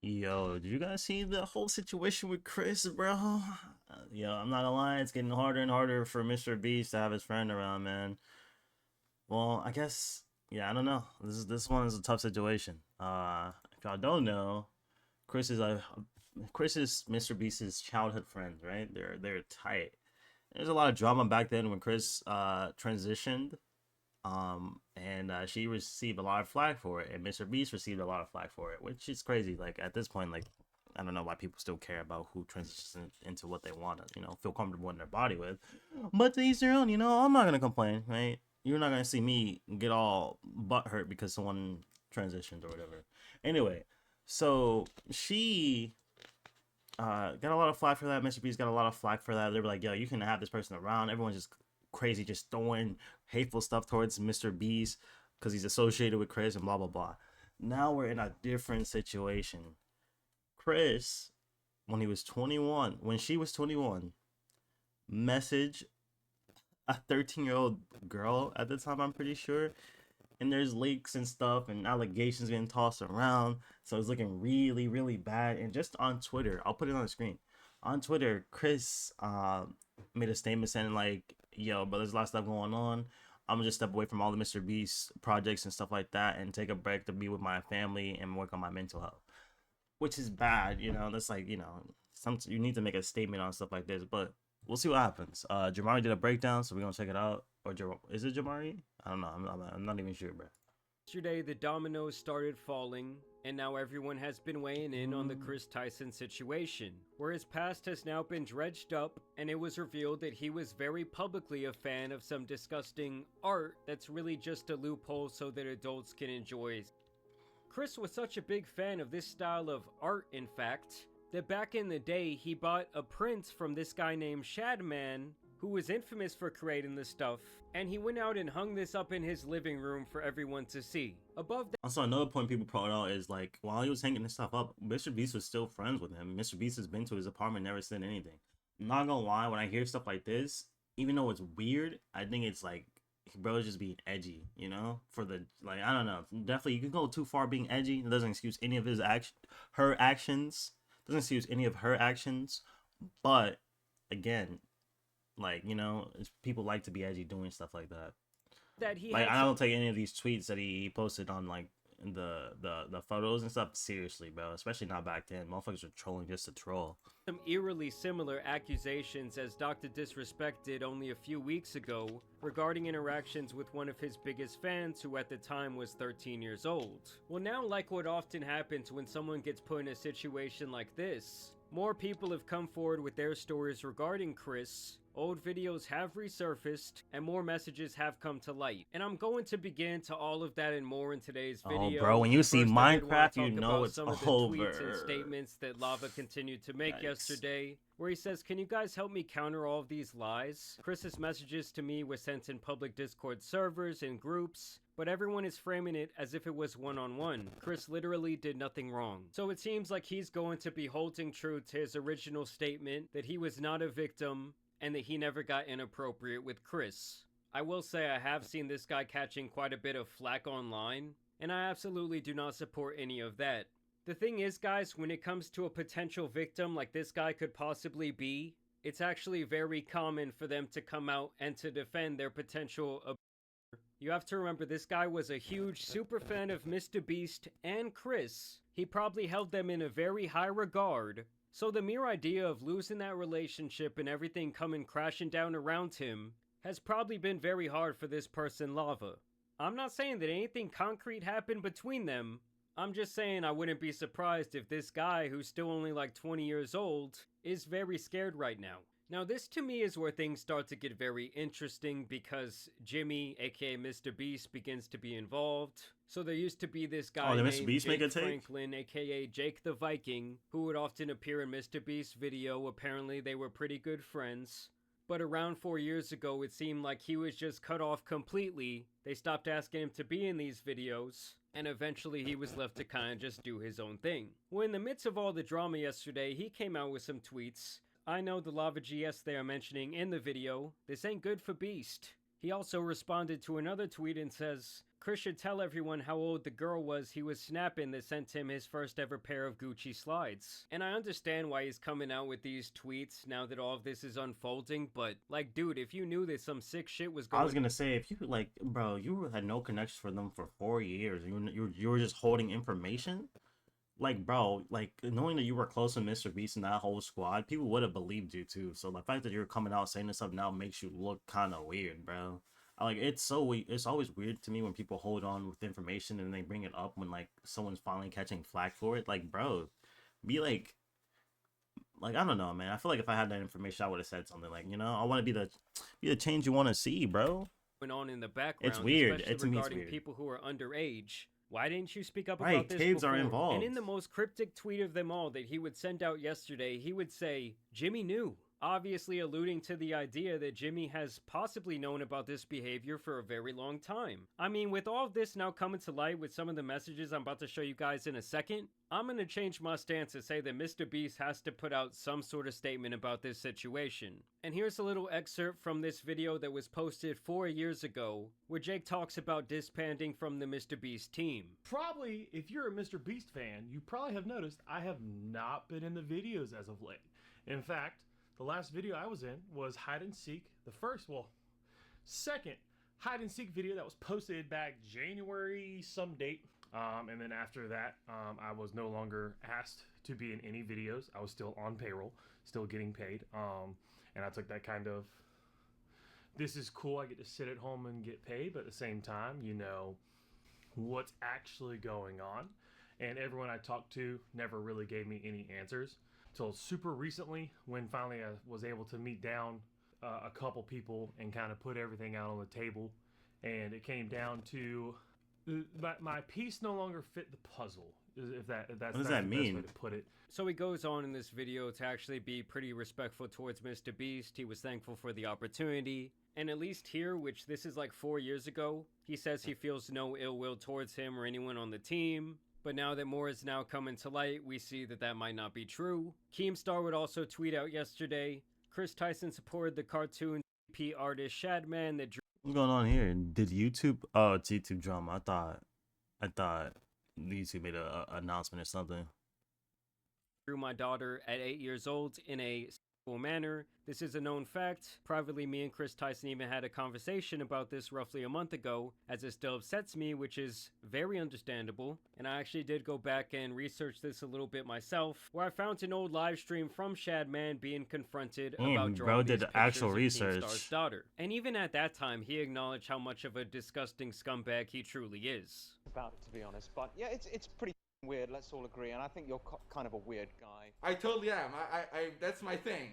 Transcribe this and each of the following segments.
Yo, did you guys see the whole situation with Chris, bro? Yo, I'm not gonna lie, it's getting harder and harder for Mr. Beast to have his friend around, man. Well, I guess, yeah, I don't know. This one is a tough situation. If y'all don't know, Chris is a Chris is Mr. Beast's childhood friend, right? They're tight. There's a lot of drama back then when Chris transitioned, and she received a lot of flack for it, and Mr. Beast received a lot of flack for it, which is crazy. Like at this point, like I don't know why people still care about who transitions into what they want to, feel comfortable in their body with. But to each their own, I'm not gonna complain, right? You're not gonna see me get all butthurt because someone transitioned or whatever. Anyway, so she got a lot of flack for that. Mr. Beast got a lot of flack for that. They were like, "Yo, you can have this person around." Everyone's just crazy, just throwing hateful stuff towards Mr. Beast because he's associated with Chris and blah blah blah. Now we're in a different situation. Chris, when she was 21, messaged a 13-year-old girl at the time, I'm pretty sure. And there's leaks and stuff and allegations being tossed around. So it's looking really, really bad. And just on Twitter, I'll put it on the screen. On Twitter, Chris made a statement saying like, "Yo, but there's a lot of stuff going on. I'm gonna just step away from all the Mr. Beast projects and stuff like that, and take a break to be with my family and work on my mental health," which is bad. That's like some you need to make a statement on stuff like this, but we'll see what happens. Jamari did a breakdown, so we're gonna check it out. Or is it Jamari? I don't know. I'm not even sure, bro. Yesterday, the dominoes started falling, and now everyone has been weighing in on the Kris Tyson situation, where his past has now been dredged up, and it was revealed that he was very publicly a fan of some disgusting art that's really just a loophole so that adults can enjoy. Chris was such a big fan of this style of art, in fact, that back in the day he bought a print from this guy named Shadman, who was infamous for creating this stuff, and he went out and hung this up in his living room for everyone to see. Above that, Also, another point people brought out is like while he was hanging this stuff up, Mr. Beast was still friends with him. Mr. Beast has been to his apartment, never said anything. I'm not gonna lie, when I hear stuff like this, even though it's weird, I think it's like bro's just being edgy, For the like, I don't know. Definitely, you can go too far being edgy. It doesn't excuse any of her actions. Doesn't excuse any of her actions. But again, like people like to be edgy doing stuff like that. he Like had I some don't take any of these tweets that he posted on like the photos and stuff seriously, bro. Especially not back then. Motherfuckers were trolling just to troll. eerily similar accusations as Dr. Disrespect did only a few weeks ago regarding interactions with one of his biggest fans who at the time was 13 years old. Well, now, like what often happens when someone gets put in a situation like this, more people have come forward with their stories regarding Chris. Old videos have resurfaced, and more messages have come to light. And I'm going to begin to all of that and more in today's Oh, video. bro, when you see First, I did want Minecraft, to you talk know about it's some of the over. tweets and statements that Lava continued to make Yikes. yesterday, where he says, "Can you guys help me counter all of these lies?" Chris's messages to me were sent in public Discord servers and groups, but everyone is framing it as if it was one-on-one. Chris literally did nothing wrong. So it seems like he's going to be holding true to his original statement that he was not a victim and that he never got inappropriate with Chris. I will say I have seen this guy catching quite a bit of flack online, and I absolutely do not support any of that. The thing is, guys, when it comes to a potential victim like this guy could possibly be, it's actually very common for them to come out and to defend their potential abuser. You have to remember, this guy was a huge super fan of Mr. Beast and Chris. He probably held them in a very high regard. So the mere idea of losing that relationship and everything coming crashing down around him has probably been very hard for this person, Lava. I'm not saying that anything concrete happened between them. I'm just saying I wouldn't be surprised if this guy, who's still only like 20 years old, is very scared right now. Now, this to me is where things start to get very interesting because Jimmy, aka Mr. Beast, begins to be involved. So there used to be this guy did named Mr. Beast make a Jake take? Franklin, aka Jake the Viking, who would often appear in Mr. Beast's video. Apparently they were pretty good friends. But around 4 years ago, it seemed like he was just cut off completely. They stopped asking him to be in these videos, and eventually he was left to kind of just do his own thing. Well, in the midst of all the drama yesterday, he came out with some tweets. I know the Lava GS they are mentioning in the video. This ain't good for Beast. He also responded to another tweet and says, Chris should tell everyone how old the girl was he was snapping that sent him his first ever pair of Gucci slides. And I understand why he's coming out with these tweets now that all of this is unfolding, but like, dude, if you knew that some sick shit was going on. I was gonna say, if you like, bro, you had no connection for them for 4 years. You were just holding information. Like, bro, like knowing that you were close to Mr. Beast and that whole squad, people would have believed you too. So the fact that you're coming out saying this stuff now makes you look kind of weird, bro. Like, it's always weird to me when people hold on with information and they bring it up when like someone's finally catching flack for it. Like, bro, be like I don't know, man. I feel like if I had that information, I would have said something like, I want to be the change you want to see, bro. Going on in the background, it's weird. especially regarding weird. People who are underage. Why didn't you speak up right, about this kids before? Are involved. And in the most cryptic tweet of them all that he would send out yesterday, he would say, Jimmy knew. Obviously alluding to the idea that Jimmy has possibly known about this behavior for a very long time. I mean, with all of this now coming to light with some of the messages I'm about to show you guys in a second, I'm going to change my stance to say that Mr. Beast has to put out some sort of statement about this situation. And here's a little excerpt from this video that was posted 4 years ago, where Jake talks about disbanding from the Mr. Beast team. Probably, if you're a Mr. Beast fan, you probably have noticed I have not been in the videos as of late. In fact, the last video I was in was hide and seek, second hide and seek video that was posted back January some date. And then after that, I was no longer asked to be in any videos. I was still on payroll, still getting paid. And I took that kind of, this is cool, I get to sit at home and get paid, but at the same time, what's actually going on. And everyone I talked to never really gave me any answers. Till super recently, when finally I was able to meet down a couple people and kind of put everything out on the table, and it came down to my piece no longer fit the puzzle. If that's what does that mean? Best way to put it. So he goes on in this video to actually be pretty respectful towards Mr. Beast. He was thankful for the opportunity, and at least here, which this is like 4 years ago, he says he feels no ill will towards him or anyone on the team. But now that more is now coming to light, we see that that might not be true. Keemstar would also tweet out yesterday, Kris Tyson supported the cartoon CP artist Shadman that drew... What's going on here? Did YouTube... Oh, it's YouTube drama. I thought YouTube made an announcement or something. ...drew my daughter at 8 years old in a sexual manner. This is a known fact. Privately, me and Kris Tyson even had a conversation about this roughly a month ago, as it still upsets me, which is very understandable. And I actually did go back and research this a little bit myself, where I found an old live stream from Shadman being confronted about drawing these pictures actual of research. Keemstar's daughter. And even at that time, he acknowledged how much of a disgusting scumbag he truly is. About it, to be honest, but yeah, it's pretty weird, let's all agree, and I think you're kind of a weird guy. I totally am. I that's my thing.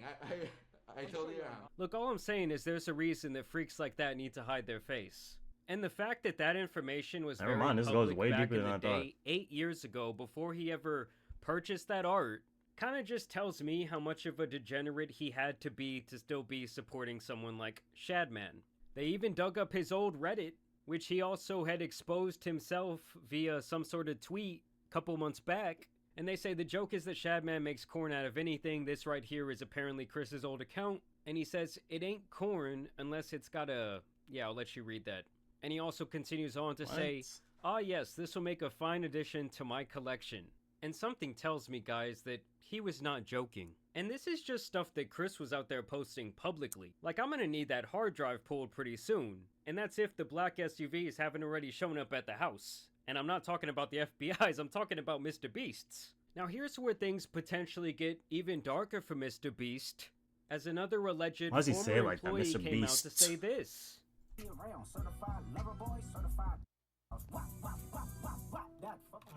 I totally am. Look, all I'm saying is there's a reason that freaks like that need to hide their face. And the fact that that information was Never very mind, this public goes way back deeper in than the I thought. day, 8 years ago, before he ever purchased that art, kind of just tells me how much of a degenerate he had to be to still be supporting someone like Shadman. They even dug up his old Reddit, which he also had exposed himself via some sort of tweet a couple months back. And they say the joke is that Shadman makes corn out of anything. This right here is apparently Chris's old account. And he says, it ain't corn unless it's got a... Yeah, I'll let you read that. And he also continues on to say, ah yes, this will make a fine addition to my collection. And something tells me, guys, that he was not joking. And this is just stuff that Chris was out there posting publicly. Like, I'm gonna need that hard drive pulled pretty soon. And that's if the black SUVs haven't already shown up at the house. And I'm not talking about the FBI's, I'm talking about Mr. Beast's. Now here's where things potentially get even darker for Mr. Beast, as another alleged former like that, employee Mr. came out Beast? to say this.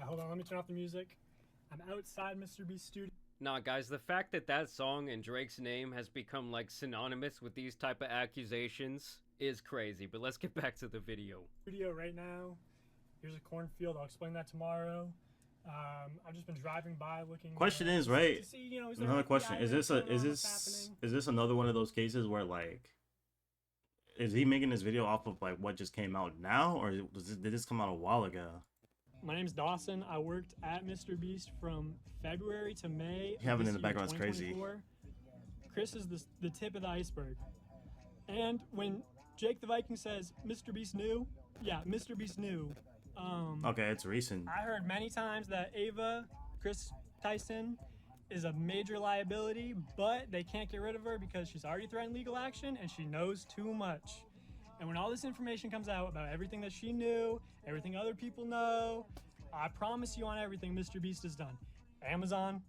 Hold on, let me turn off the music. I'm outside Mr. Beast's studio. Nah, guys, the fact that that song and Drake's name has become like synonymous with these type of accusations is crazy, but let's get back to the video. Right now, here's a cornfield. I'll explain that tomorrow. I've just been driving by looking. Question is, right? To see, is there Another FBI question: Is this going on? What's happening? another one of those cases where like, is he making this video off of like what just came out now, or did this come out a while ago? My name's Dawson. I worked at Mr. Beast from February to May. Having in the this year, background's crazy. 2024. Chris is the tip of the iceberg. And when Jake the Viking says Mr. Beast knew, Yeah, Mr. Beast knew. Okay, it's recent. I heard many times that Kris Tyson, is a major liability, but they can't get rid of her because she's already threatened legal action and she knows too much. And when all this information comes out about everything that she knew, everything other people know, I promise you on everything Mr. Beast has done. Amazon,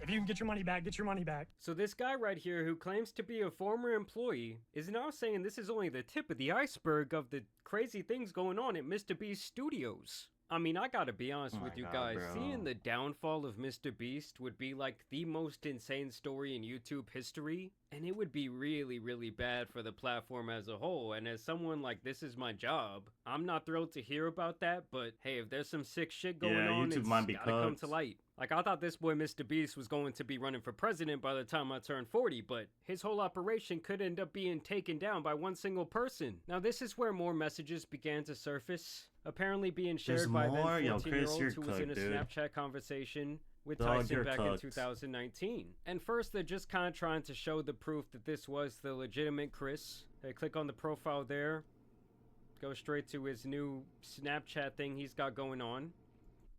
if you can get your money back, get your money back. So this guy right here who claims to be a former employee is now saying this is only the tip of the iceberg of the crazy things going on at Mr. Beast Studios. I mean, I gotta be honest with you guys, seeing the downfall of Mr. Beast would be like the most insane story in YouTube history, and it would be really, really bad for the platform as a whole, and as someone like, this is my job, I'm not thrilled to hear about that, but hey, if there's some sick shit going on, YouTube it's might be gotta come cooked. to light. Like, I thought this boy Mr. Beast was going to be running for president by the time I turned 40, but his whole operation could end up being taken down by one single person. Now, this is where more messages began to surface, apparently being shared by a then 14-year-old who was in a Snapchat conversation with Tyson back in 2019. And first, they're just kind of trying to show the proof that this was the legitimate Chris. They click on the profile there, go straight to his new Snapchat thing he's got going on.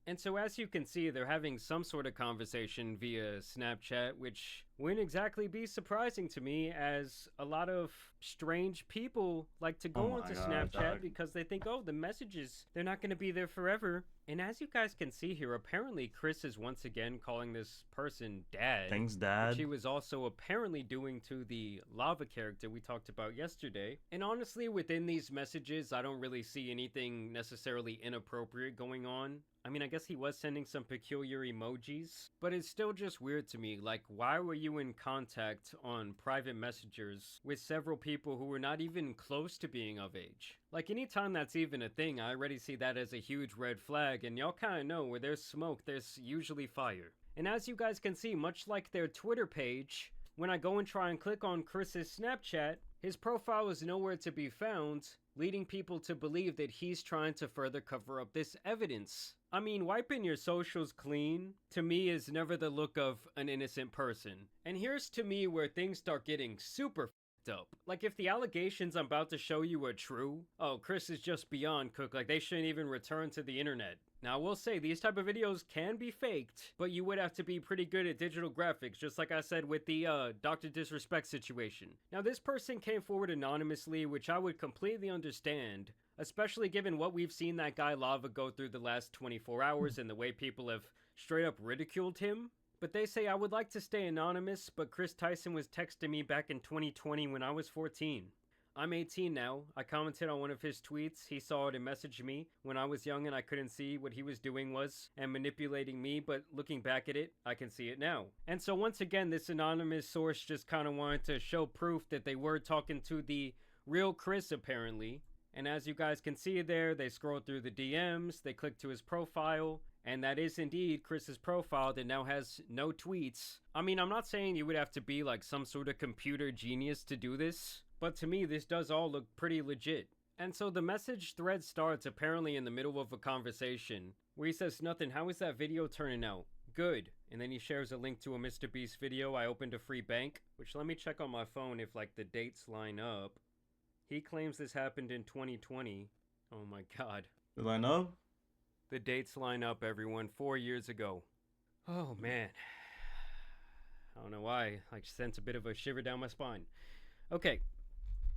And so as you can see, they're having some sort of conversation via Snapchat, which wouldn't exactly be surprising to me, as a lot of strange people like to go onto Snapchat because they think, oh, the messages, they're not going to be there forever. And as you guys can see here, apparently Chris is once again calling this person dad. Thanks, Dad. Which he was also apparently doing to the lava character we talked about yesterday. And honestly, within these messages, I don't really see anything necessarily inappropriate going on. I mean, I guess he was sending some peculiar emojis, but it's still just weird to me. Like, why were you in contact on private messengers with several people who were not even close to being of age? Like, anytime that's even a thing, I already see that as a huge red flag, and y'all kind of know where there's smoke, there's usually fire. And as you guys can see, much like their Twitter page, when I go and try and click on Chris's Snapchat, his profile is nowhere to be found, leading people to believe that he's trying to further cover up this evidence. I mean, wiping your socials clean, to me, is never the look of an innocent person. And here's to me where things start getting super f***ed up. Like, if the allegations I'm about to show you are true, oh, Chris is just beyond cooked, like they shouldn't even return to the internet. Now, I will say, these type of videos can be faked, but you would have to be pretty good at digital graphics, just like I said with the Dr. Disrespect situation. Now, this person came forward anonymously, which I would completely understand, especially given what we've seen that guy Lava go through the last 24 hours and the way people have straight up ridiculed him. But they say, I would like to stay anonymous, but Kris Tyson was texting me back in 2020 when I was 14. I'm 18 now. I commented on one of his tweets. He saw it and messaged me when I was young and I couldn't see what he was doing was and manipulating me, but looking back at it, I can see it now. And so once again, this anonymous source just kind of wanted to show proof that they were talking to the real Chris apparently. And as you guys can see there, they scroll through the DMs, they click to his profile, and that is indeed Chris's profile that now has no tweets. I mean, I'm not saying you would have to be like some sort of computer genius to do this, but to me, this does all look pretty legit. And so the message thread starts apparently in the middle of a conversation where he says, nothing, how is that video turning out? Good. And then he shares a link to a Mr. Beast video. I opened a free bank, which let me check on my phone if like the dates line up. He claims this happened in 2020. Oh my god. They line up? The dates line up, everyone. 4 years ago. Oh man. I don't know why. I sent a bit of a shiver down my spine. Okay.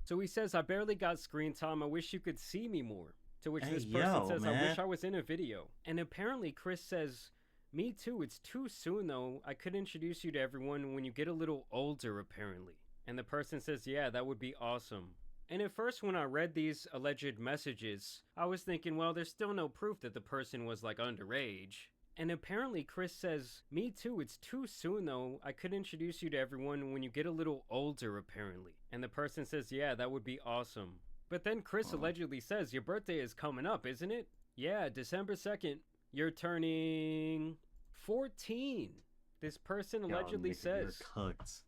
So he says, I barely got screen time. I wish you could see me more. To which this person says, man. I wish I was in a video. And apparently Chris says, me too. It's too soon though. I could introduce you to everyone when you get a little older apparently. And the person says, yeah, that would be awesome. And at first when I read these alleged messages, I was thinking, well, there's still no proof that the person was like underage. And apparently Chris says, me too, it's too soon though. I could introduce you to everyone when you get a little older apparently. And the person says, yeah, that would be awesome. But then Chris allegedly says, your birthday is coming up, isn't it? Yeah, December 2nd. You're turning 14. This person allegedly says,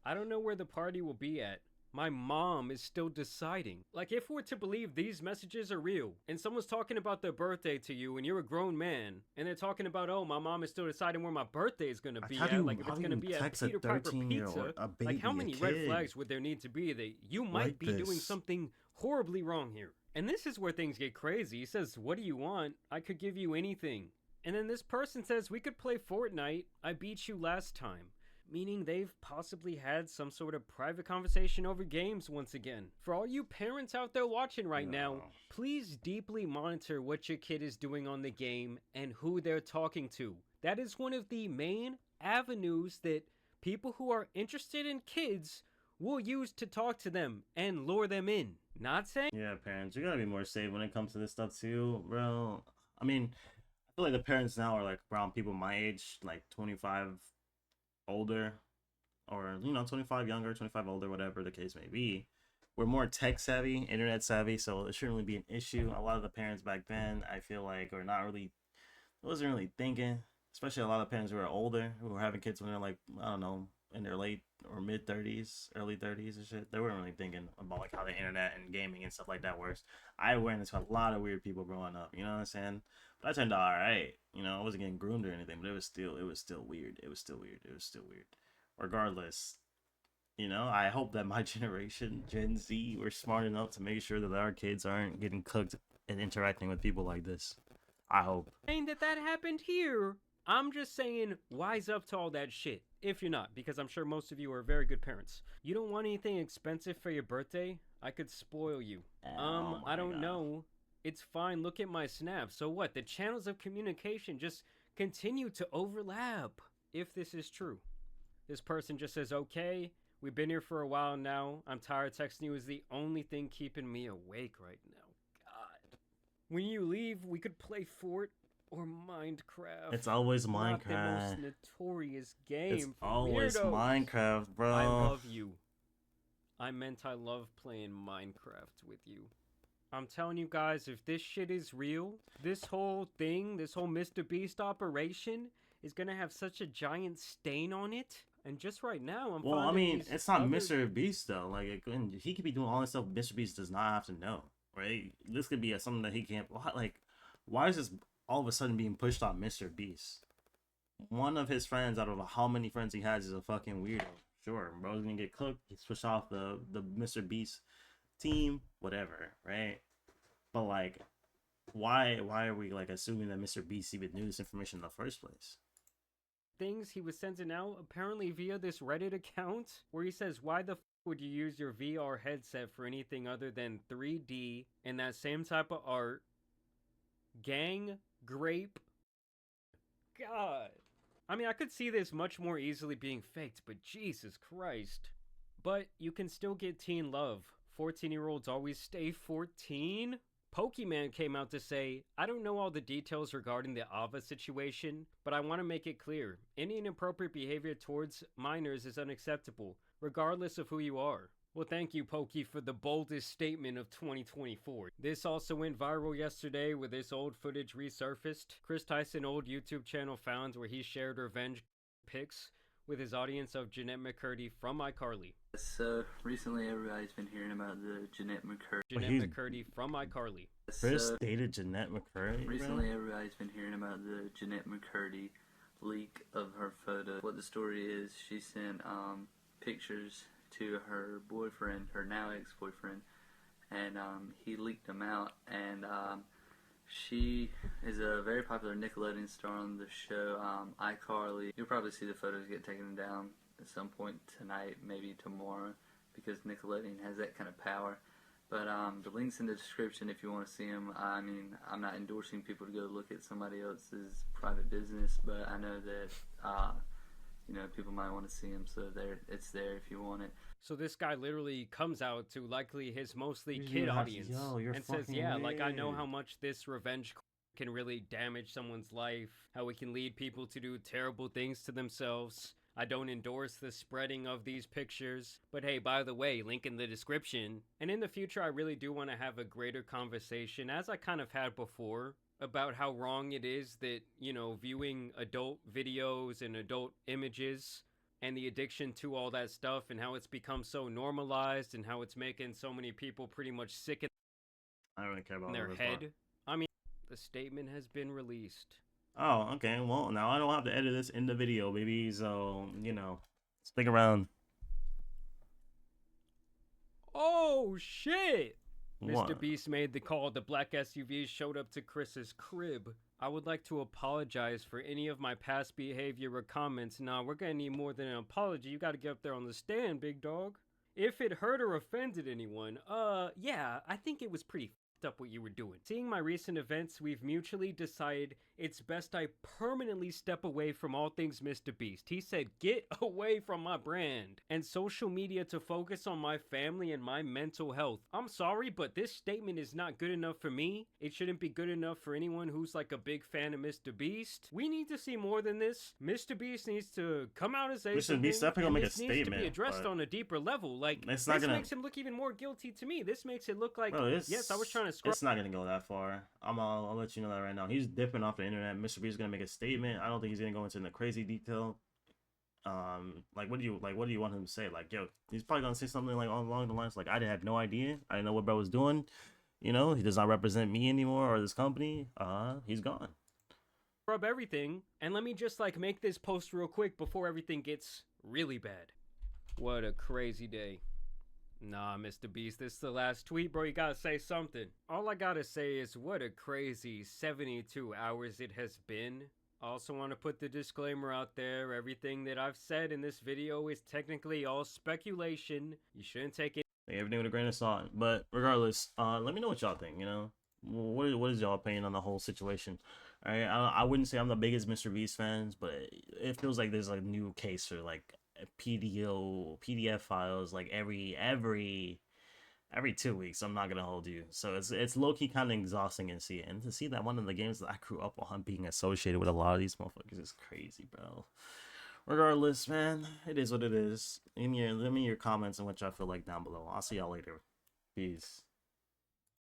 I don't know where the party will be at. My mom is still deciding. Like, if we're to believe these messages are real, and someone's talking about their birthday to you, and you're a grown man, and they're talking about, oh, my mom is still deciding where my birthday is gonna be at, like if it's gonna be at Peter Piper Pizza, like how many red flags would there need to be that you might be doing something horribly wrong here? And this is where things get crazy. He says, "What do you want? I could give you anything." And then this person says, "We could play Fortnite. I beat you last time." Meaning they've possibly had some sort of private conversation over games once again. For all you parents out there watching right now, please deeply monitor what your kid is doing on the game and who they're talking to. That is one of the main avenues that people who are interested in kids will use to talk to them and lure them in. Not saying... Yeah, parents, you gotta be more safe when it comes to this stuff too, bro. I mean, I feel like the parents now are like around people my age, like 25 older, or 25 younger, 25 older, whatever the case may be. We're more tech savvy, internet savvy, so it shouldn't really be an issue. A lot of the parents back then, I feel like, are not really, wasn't really thinking, especially a lot of parents who are older, who are having kids when they're like, I don't know, in their late or mid 30s, early 30s and shit. They weren't really thinking about like how the internet and gaming and stuff like that works. I ran into a lot of weird people growing up, you know what I'm saying? But I turned out all right. I wasn't getting groomed or anything, but it was still weird. It was still weird. Regardless, I hope that my generation, Gen Z, we're smart enough to make sure that our kids aren't getting cooked and interacting with people like this. I hope. Saying that happened here. I'm just saying, wise up to all that shit. If you're not, because I'm sure most of you are very good parents. You don't want anything expensive for your birthday? I could spoil you. I don't know. It's fine, look at my snap. So what? The channels of communication just continue to overlap. If this is true. This person just says, "Okay, we've been here for a while now. I'm tired. Texting you is the only thing keeping me awake right now. God. When you leave, we could play Fort or Minecraft." It's always Not Minecraft. the most notorious game. It's for always weirdos. Minecraft, bro. I love you. I meant I love playing Minecraft with you. I'm telling you guys, if this shit is real, this whole thing, this whole Mr. Beast operation is gonna have such a giant stain on it. And just right now, I'm Well, I finding mean, these it's not other- Mr. Beast though. Like, he could be doing all this stuff Mr. Beast does not have to know, right? This could be something that he can't. Why is this all of a sudden being pushed on Mr. Beast? One of his friends, out of how many friends he has, is a fucking weirdo. Sure, bro's gonna get cooked. He's pushed off the Mr. Beast team, whatever, right? But like, why are we like assuming that Mr. Beast even knew this information in the first place? things he was sending out apparently via this Reddit account where he says, "Why the f would you use your VR headset for anything other than 3D and that same type of art? Gang, grape." God. I mean, I could see this much more easily being faked, but Jesus Christ. But you can still get teen love. 14-year-olds always stay 14? Pokemon came out to say, "I don't know all the details regarding the Ava situation, but I want to make it clear. Any inappropriate behavior towards minors is unacceptable, regardless of who you are." Well, thank you, Pokey, for the boldest statement of 2024. This also went viral yesterday with this old footage resurfaced. Kris Tyson old YouTube channel found where he shared revenge pics with his audience of Jeanette McCurdy from iCarly. So, recently everybody's been hearing about the Jeanette McCurdy. Jeanette McCurdy from iCarly. Chris dated Jeanette McCurdy. Recently everybody's been hearing about the Jeanette McCurdy leak of her photo. What the story is, she sent pictures to her boyfriend, her now ex-boyfriend, and he leaked them out, and she is a very popular Nickelodeon star on the show iCarly. You'll probably see the photos get taken down at some point tonight, maybe tomorrow, because Nickelodeon has that kind of power. But the link's in the description if you want to see them. I mean, I'm not endorsing people to go look at somebody else's private business, but I know that people might want to see them, so it's there if you want it. So this guy literally comes out to likely his mostly You kid have to- audience yo, you're and says, fucking "Yeah, like I know weird." how much this revenge can really damage someone's life, how it can lead people to do terrible things to themselves. I don't endorse the spreading of these pictures, but hey, by the way, link in the description." And in the future, I really do want to have a greater conversation, as I kind of had before, about how wrong it is that, viewing adult videos and adult images and the addiction to all that stuff and how it's become so normalized and how it's making so many people pretty much sick in I don't really care about their this part. head. I mean, the statement has been released. Oh, okay. Well, now I don't have to edit this in the video, baby. So, stick around. Oh, shit! What? Mr. Beast made the call. The black SUV showed up to Chris's crib. I would like to apologize for any of my past behavior or comments. Nah, we're gonna need more than an apology. You gotta get up there on the stand, big dog. If it hurt or offended anyone, yeah, I think it was pretty f***ed up what you were doing. Seeing my recent events, we've mutually decided it's best I permanently step away from all things Mr. Beast. He said, get away from my brand and social media to focus on my family and my mental health. I'm sorry, but this statement is not good enough for me. It shouldn't be good enough for anyone who's like a big fan of Mr. Beast. We need to see more than this. Mr. Beast needs to come out and say Mr. something. Beast definitely and gonna make a this needs to statement, be addressed but on a deeper level. Like, it's this not gonna- makes him look even more guilty to me. This makes it look like, Bro, yes, I was trying to scroll. It's not gonna go that far. I'll let you know that right now. He's dipping off the internet. Mr. Beast is gonna make a statement. I don't think he's gonna go into the crazy detail. Like what do you want him to say? Like, yo, he's probably gonna say something like along the lines like, I had no idea. I didn't know what bro was doing. You know, he does not represent me anymore or this company. He's gone. Scrub everything, and let me just like make this post real quick before everything gets really bad. What a crazy day. Nah, Mr. Beast, this is the last tweet, bro. You gotta say something. All I gotta say is what a crazy 72 hours it has been. I also want to put the disclaimer out there. Everything that I've said in this video is technically all speculation. You shouldn't take it. Take everything with a grain of salt. But regardless, let me know what y'all think. You know, what is y'all opinion on the whole situation? All right, I wouldn't say I'm the biggest Mr. Beast fans, but it feels like there's like a new case for like PDF files like every 2 weeks. I'm not gonna hold you. So it's low-key kind of exhausting to see it. And to see that one of the games that I grew up on being associated with a lot of these motherfuckers is crazy, bro. Regardless, man, it is what it is. Let me your comments and what y'all feel like down below. I'll see y'all later. Peace.